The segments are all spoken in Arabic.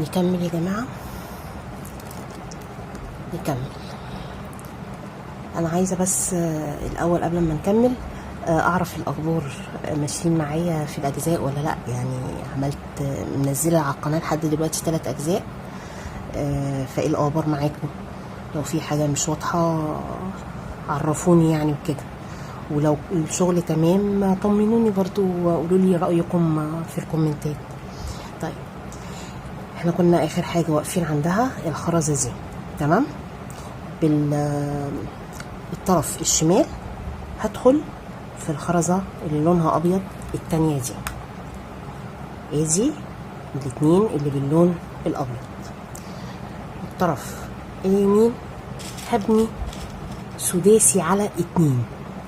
نكمل يا جماعة، نكمل. انا عايزة بس الاول قبل ما نكمل اعرف الاخبار ماشيين معايا في الاجزاء ولا لا. يعني عملت منزلة على القناة لحد دلوقتي 3 اجزاء، فايه الاخبار معاكم؟ لو في حاجة مش واضحة عرفوني يعني وكده، ولو الشغل تمام طمنوني برضو وقولوا لي رأيكم في الكومنتات. طيب احنا كنا اخر حاجة واقفين عندها الخرزة دي، تمام؟ بالطرف الشمال هدخل في الخرزة اللي لونها ابيض التانية دي، ادي الاتنين اللي باللون الابيض. الطرف اليمين هبني سداسي على 2،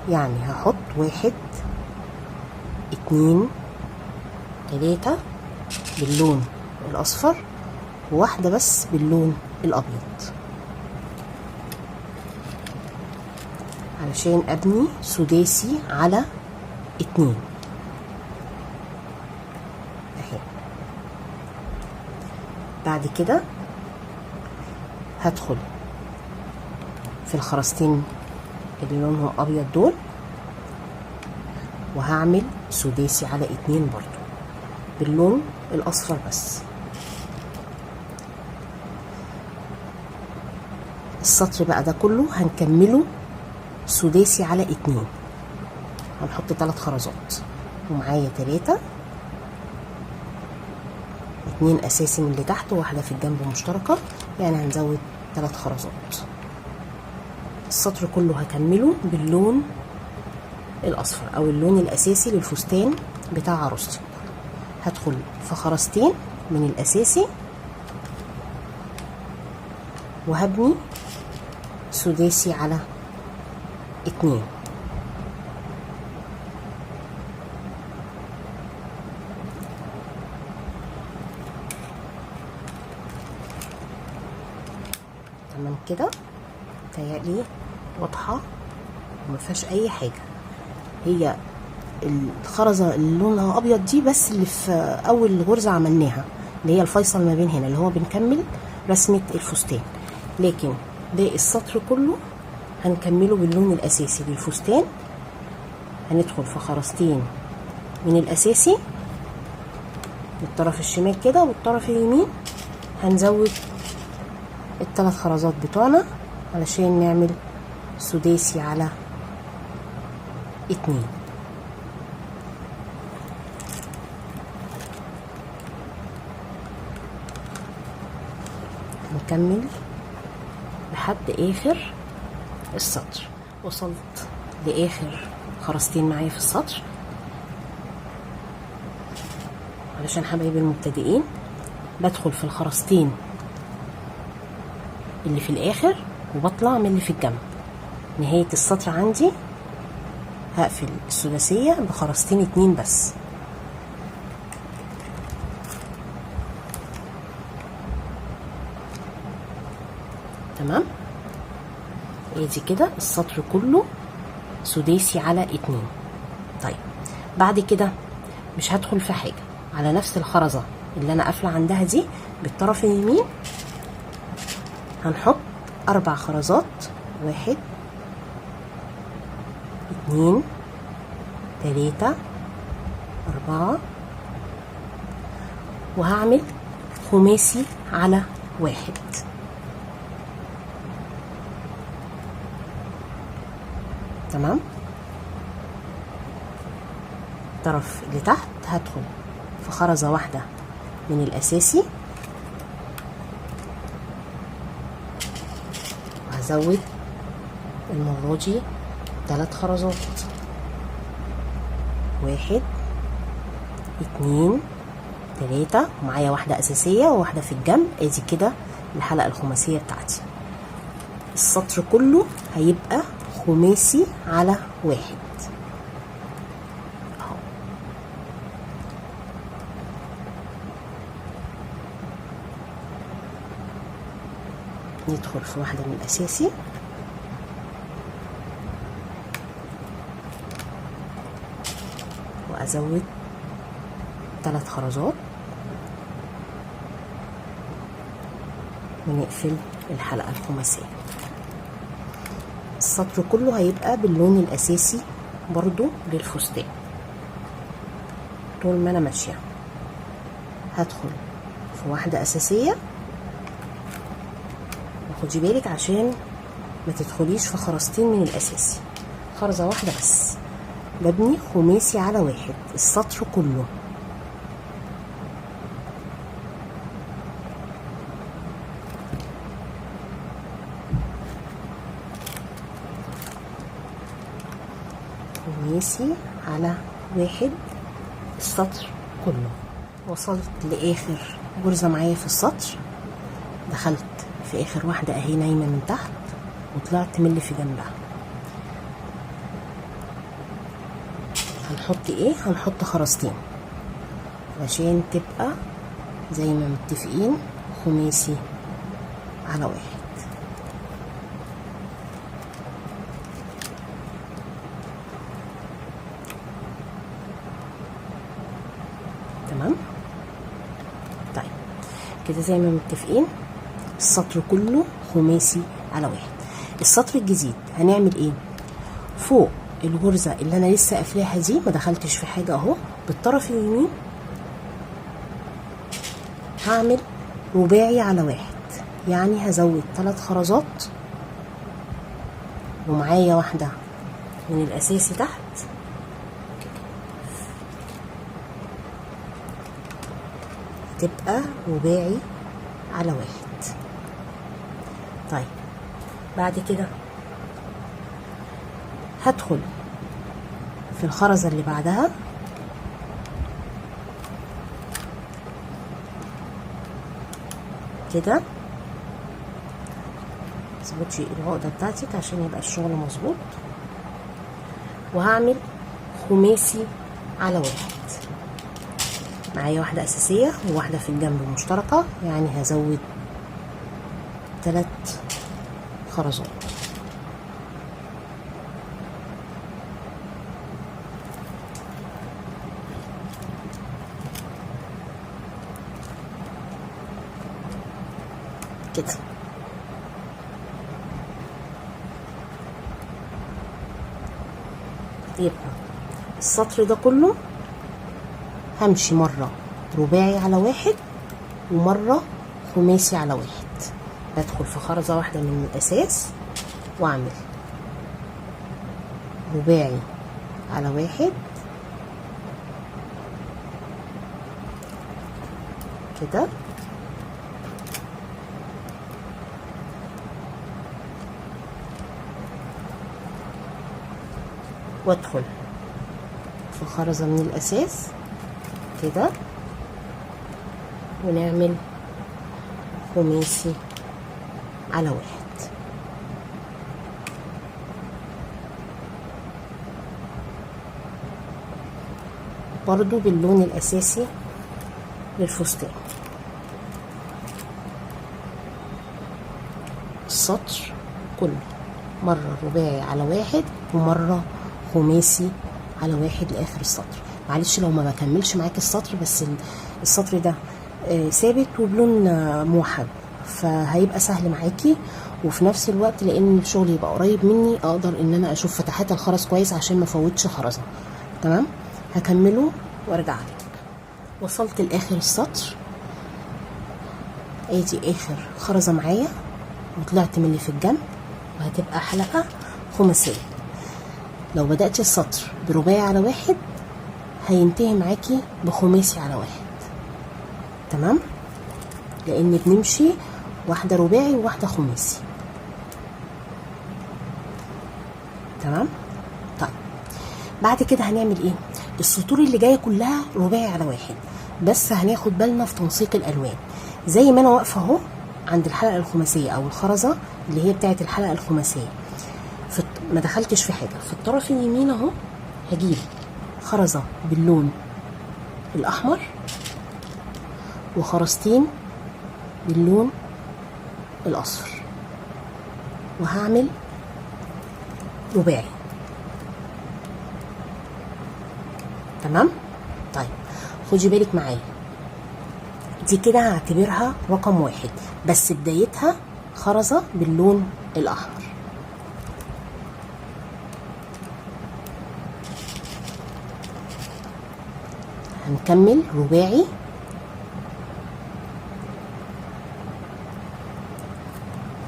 يعني هحط 1 2 3 باللون الاصفر وواحدة بس باللون الابيض، علشان ابني سداسي على 2 اهي. بعد كده هدخل في الخرزتين اللي لونهم ابيض دول وهعمل سداسي على 2 برضو باللون الاصفر بس. السطر بقى ده كله هنكمله سداسي على 2، هنحط 3 خرزات ومعايا 3، 2 اساسي من اللي تحت وواحدة في الجنب مشتركة، يعني هنزود 3 خرزات. السطر كله هكمله باللون الاصفر او اللون الاساسي للفستان بتاع عروستي. هدخل في خرزتين من الاساسي وهبني سداسي على 2. تمام كده، تهيألي واضحة ومفيهاش اي حاجة. هي الخرزة اللي لونها ابيض دي بس اللي في اول غرزة عملناها، اللي هي الفيصل ما بين هنا اللي هو بنكمل رسمة الفستان، لكن باقي السطر كله هنكمله باللون الاساسي للفستان. هندخل في خرزتين من الاساسي بالطرف الشمال كده، والطرف اليمين هنزود ال3 خرزات بتوعنا علشان نعمل سداسي على 2. هنكمل لحد اخر السطر. وصلت لاخر خرزتين معايا في السطر. علشان حبايبي المبتدئين بدخل في الخرزتين اللي في الاخر وبطلع من اللي في الجنب. نهاية السطر عندي هقفل الثلاثية بخرزتين 2 بس. تمام، ادي كده السطر كله سداسي على 2. طيب بعد كده مش هدخل في حاجة، على نفس الخرزة اللي انا قافلة عندها دي بالطرف اليمين هنحط 4 خرزات، 1 2 3 4، وهعمل خماسي على 1. تمام، الطرف اللي تحت هدخل في خرزة واحدة من الأساسي وهزود المرة دي 3 خرزات، 1 2 3، ومعايا واحدة أساسية وواحدة في الجنب. ادي كده الحلقة الخماسية بتاعتي. السطر كله هيبقى خماسي على 1 اهو. ندخل في واحدة من الأساسي وأزود 3 خرزات، ونقفل الحلقة الخماسية. السطر كله هيبقى باللون الأساسي برضو للفستان. طول ما أنا ماشية هدخل في واحدة أساسية، وخدي بالك عشان ما تدخليش في خرزتين من الأساسي، خرزة واحدة بس. ببني خماسي على واحد السطر كله. خماسي على واحد السطر كله. وصلت لاخر غرزة معايا في السطر، دخلت في اخر واحدة اهي نايمة من تحت، وطلعت من اللي في جنبها. هنحط ايه؟ هنحط خرزتين عشان تبقى زي ما متفقين خماسي على واحد. تمام. طيب كده زي ما متفقين السطر كله خماسي على واحد. السطر الجديد هنعمل ايه؟ فوق الغرزة اللي انا لسه قافلاها دي ما دخلتش في حاجة اهو، بالطرف اليمين هعمل رباعي على واحد، يعني هزود 3 خرزات، ومعايا واحدة من الاساسي تحت، تبقى رباعي على واحد. طيب بعد كده هدخل في الخرزة اللي بعدها كده، اظبطي العقدة بتاعتك عشان يبقى الشغل مظبوط، وهعمل خماسي على واحد. معايا واحدة أساسية وواحدة في الجنب مشتركة، يعني هزود 3 خرزات. كده يبقى السطر ده كله همشي مرة رباعي على واحد ومرة خماسي على واحد. بدخل في خرزة واحدة من الأساس وأعمل رباعي على واحد كده، وادخل في خرزة من الأساس كده، ونعمل خماسي على واحد. برضو باللون الأساسي للفستان. السطر كله مرة رباعي على واحد ومرة خماسي على واحد لآخر السطر. معلش لو ما بكملش معاك السطر، بس السطر ده ثابت وبلون موحد، فهيبقى سهل معاكي، وفي نفس الوقت لان الشغل يبقى قريب مني اقدر ان انا اشوف فتحات الخرز كويس عشان ما افوتش خرزه. تمام، هكمله وارجع لك. وصلت لاخر السطر، ادي اخر خرزه معايا وطلعت من اللي في الجنب، وهتبقى حلقه خماسيه. لو بدأت السطر برباعي على واحد هينتهي معاكي بخماسي على واحد. تمام، لان بنمشي واحدة رباعي وواحدة خماسي. تمام. طيب بعد كده هنعمل ايه؟ السطور اللي جاية كلها رباعي على واحد، بس هناخد بالنا في تنسيق الالوان. زي ما انا واقفة اهو عند الحلقة الخماسية او الخرزة اللي هي بتاعت الحلقة الخماسية، ما دخلتش في حاجة. في الطرف اليمين اهو هجيب خرزة باللون الاحمر وخرزتين باللون الاصفر، وهعمل رباعي. تمام. طيب خدي بالك معايا، دي كده هعتبرها رقم 1، بس بدايتها خرزة باللون الأحمر. هنكمل رباعي.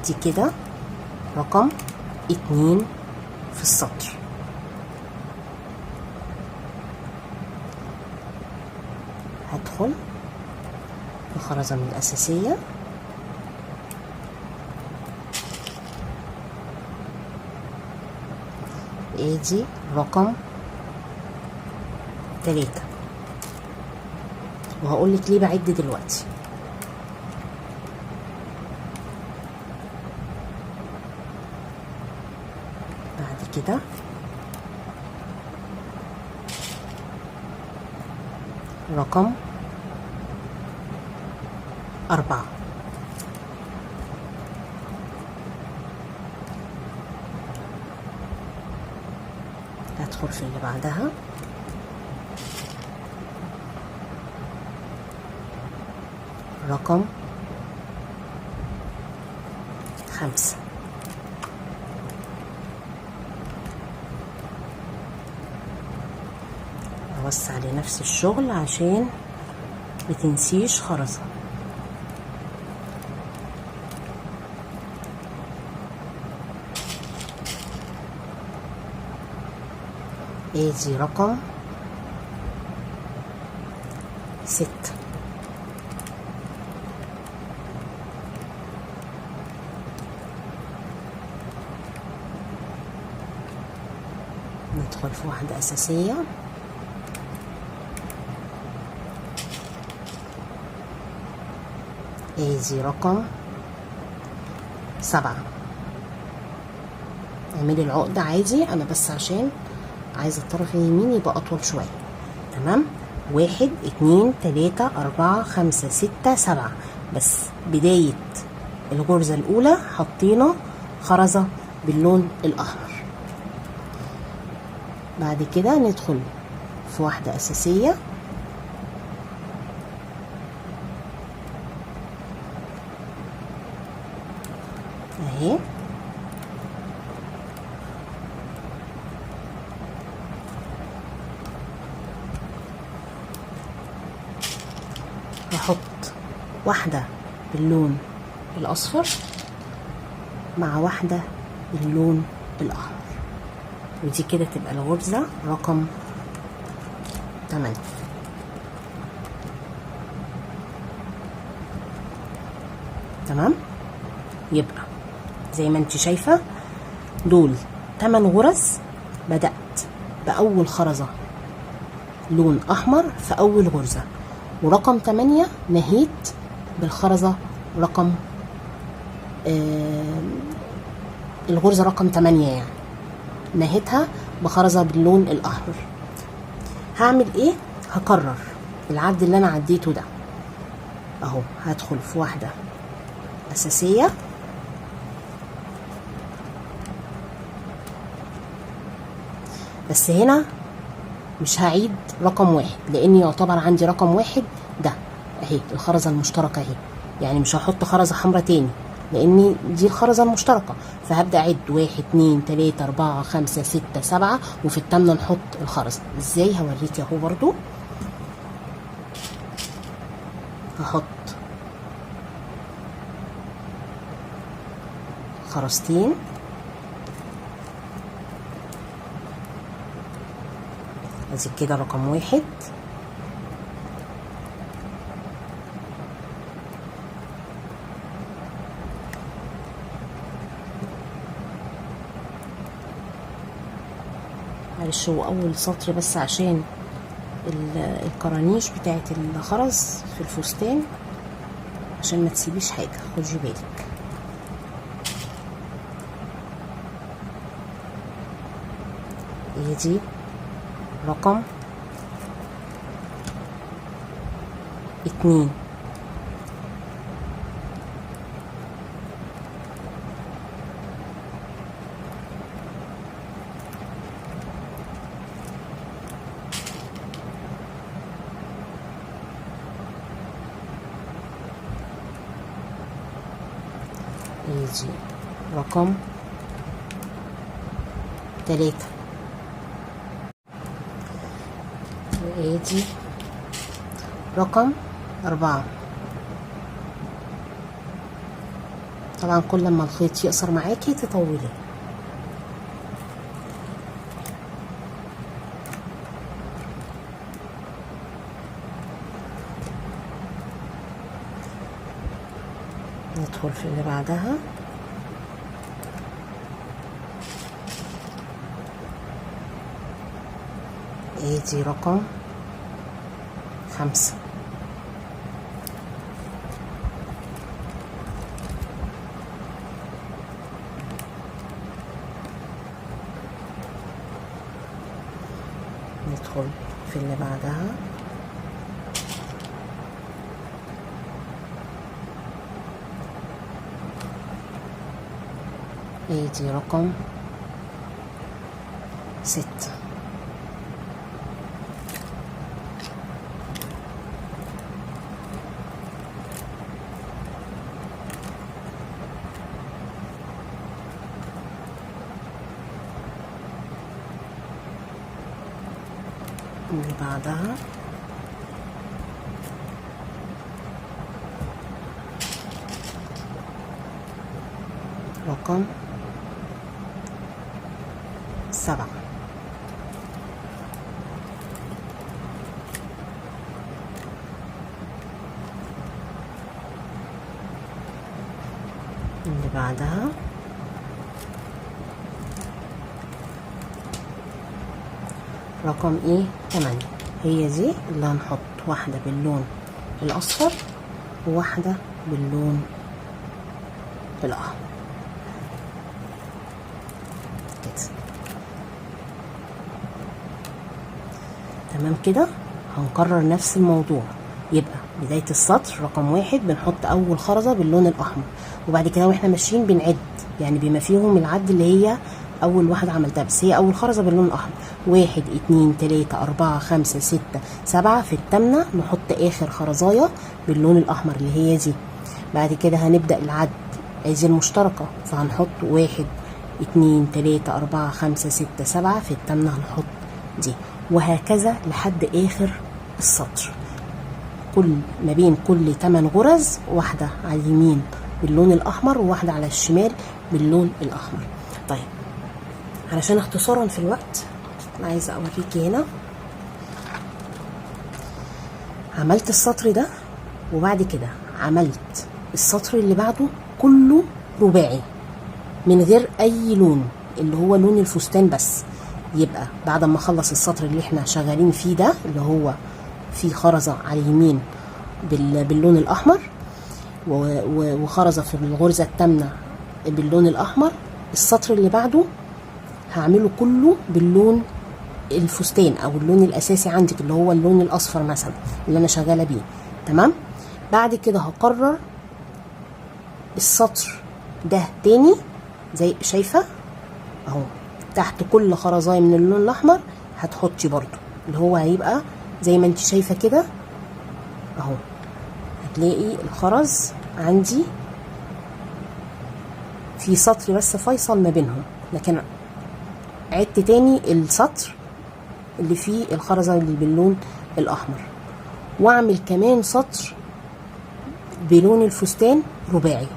دي كده رقم 2 في السطر. هدخل الخرزة من الأساسية، ادي رقم 3، وهقولك ليه بعد دلوقتي. بعد كده رقم 4، هدخل في اللي بعدها رقم 5. اوسع لنفس الشغل عشان متنسيش خرزة. ادي رقم 6. ندخل في واحدة أساسية، ادي رقم 7. اعملي العقدة عادي، انا بس عشان عايزة الطرف اليمين يبقى اطول شوية. تمام، 1 2 3 4 5 6 7، بس بداية الغرزة الاولى حطينا خرزة باللون الاحمر. بعد كده ندخل في واحدة اساسية، اهي، هحط واحدة باللون الاصفر مع واحدة باللون الاحمر، ودي كده تبقى الغرزة رقم 8. تمام، يبقى زي ما انت شايفة دول 8 غرز. بدأت بأول خرزة لون أحمر في أول غرزة، ورقم 8 نهيت بالخرزة رقم الغرزة رقم 8 يعني نهيتها بخرزة باللون الأحمر. هعمل ايه؟ هكرر العد اللي انا عديته ده اهو. هدخل في واحدة أساسية، بس هنا مش هعيد رقم 1 لان يعتبر عندي رقم 1 ده اهي الخرزة المشتركة اهي، يعني مش هحط خرزة حمراء تاني لان دي الخرزة المشتركة. فهبدأ اعد 1 2 3 4 5 6 7، وفي التامنة نحط الخرزة. ازاي؟ هوريكي اهو. برضو هحط خرزتين، ادي كده رقم 1، معلش هو اول سطر بس عشان الكرانيش بتاعت الخرز في الفستان عشان ما تسيبيش حاجه، خدي بالك. هي دي رقم 2. يجي رقم 3 وادي رقم 4. طبعا كل ما الخيط يقصر معاكي تطولي. ندخل في اللي بعدها. ادي رقم 5. ندخل في اللي بعدها. ادي رقم 6. اللي بعدها رقم 7. اللي بعدها رقم 8. هي دي اللي هنحط واحدة باللون الأصفر وواحدة باللون الأحمر كده. تمام كده. هنكرر نفس الموضوع. يبقى بداية السطر رقم 1 بنحط أول خرزة باللون الأحمر، وبعد كده واحنا ماشيين بنعد، يعني بما فيهم العد اللي هي أول واحدة عملتها، بس هي أول خرزة باللون الأحمر. 1 2 3 4 5 6 7. في التامنة نحط آخر خرزاية باللون الأحمر اللي هي دي. بعد كده هنبدأ العد عايزين المشتركة، فهنحط 1 2 3 4 5 6 7. في التامنة هنحط دي، وهكذا لحد آخر السطر. كل ما بين كل 8 غرز واحدة على اليمين باللون الأحمر وواحدة على الشمال باللون الأحمر. طيب علشان اختصارا في الوقت أنا عايزة أوريكي هنا. عملت السطر ده وبعد كده عملت السطر اللي بعده كله رباعي من غير أي لون، اللي هو لون الفستان بس. يبقى بعد ما اخلص السطر اللي احنا شغالين فيه ده اللي هو فيه خرزة على اليمين باللون الأحمر وخرزة في الغرزة التامنة باللون الأحمر، السطر اللي بعده هعمله كله باللون الفستان أو اللون الأساسي عندك اللي هو اللون الأصفر مثلا اللي أنا شغالة بيه. تمام. بعد كده هقرر السطر ده تاني زي شايفة اهو، تحت كل خرزاية من اللون الأحمر هتحطي برضو اللي هو هيبقى زي ما انت شايفة كده اهو. هتلاقي الخرز عندي في سطر بس فيصل ما بينهم، لكن عدت تاني السطر اللي فيه الخرزة اللي باللون الأحمر، واعمل كمان سطر بلون الفستان رباعي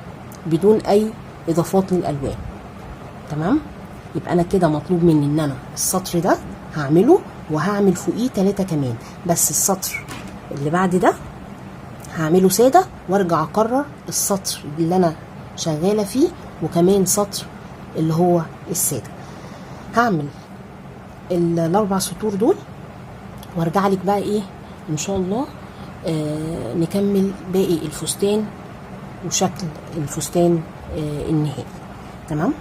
بدون أي إضافات للألوان. تمام. يبقى أنا كده مطلوب مني إن أنا السطر ده هعمله وهعمل فوقيه 3 كمان، بس السطر اللي بعد ده هعمله سادة وارجع اكرر السطر اللي انا شغالة فيه وكمان سطر اللي هو السادة. هعمل ال4 سطور دول وارجع لك بقى ايه ان شاء الله نكمل باقي الفستان وشكل الفستان النهائي. تمام.